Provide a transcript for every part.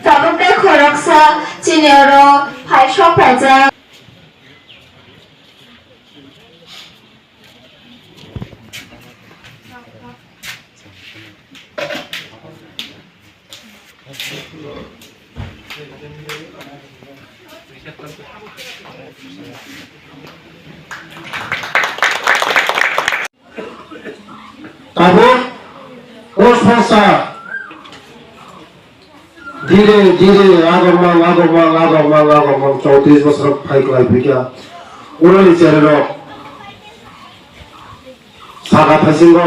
Tabukte khoraksa chinero phaisok phaijak tabuk o সংস্থা ধীরে ধীরে আগমন 34 বছর ফাইকলাই ফিকা উনালি চেরের সাগা থাসিঙ্গ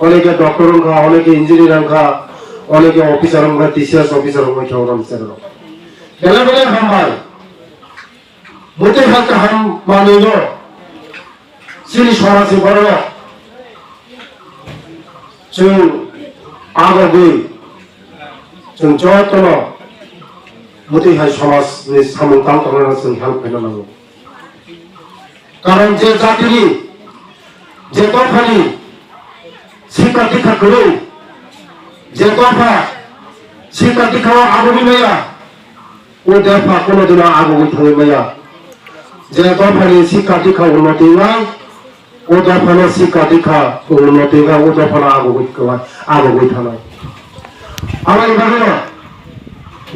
অনেকে ডক্টর অংখা অনেকে ইঞ্জিনিয়ার অংখা অনেকে অফিসার অংখা টিসিএস অফিসার অংখা খেওরাম চেরের বেলা বেলা হামবাই মুতে হালকা হাম মানিল সিনি সমাজে বড় जों आगोबै जों जतन मुथैहाय समाजनि सामोलतान खालामनानै जों हेल्प खालामनांगौ कारण जे जातिनि जे दफानि शिक्षा दीक्षा गैयै जे दफा शिक्षा दीक्षायाव आगोबै माया ओ दफा कोनोदिनও आगोबै थाङै माया जे दफानि शिक्षा दीक्षा उन्नति নাই ও দফানো শিক্ষা দীক্ষা উন্নতি বা ও দফানো আগোই থানায় আমার এভাবে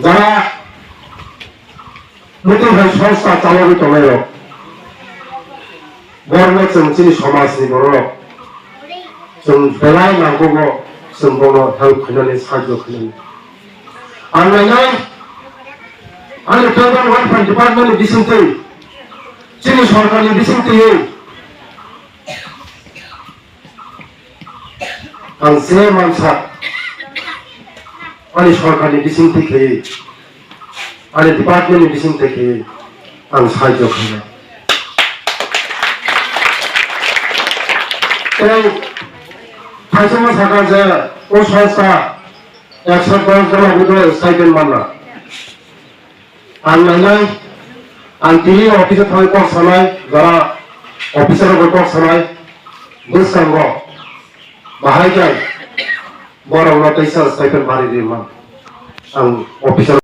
যারা নতুন সংস্থা চালাবি তলায় বড় जोंनि समाजनि बर' जों बेलाय नांगौ जों बर' हेल्प खालामनानै साहाय्य खालामो आं नायनाय आंनि ट्राइबेल वेलफेयार डिपार्टमेन्टनि बिसिंथि जोंनि सरकारनि बिसिंथियै आं जे मानसा आंनि सरकारनि बिसिंथिखै आंनि डिपार्टमेन्टनि बिसिंथिखै आं साहाय्य खालामो এই फाइसमा साखा जे ও সংস্থা 110 জন বুধে সাইকেল মাননা आं नायनाय आं টিভি অফিসে থাই পৌঁছানাय যারা অফিসার পৌঁছানাय বুঝসাঙ্গ बाहायजाय बर'ना दैसा साइकेल बारि दिमान आं अफिसार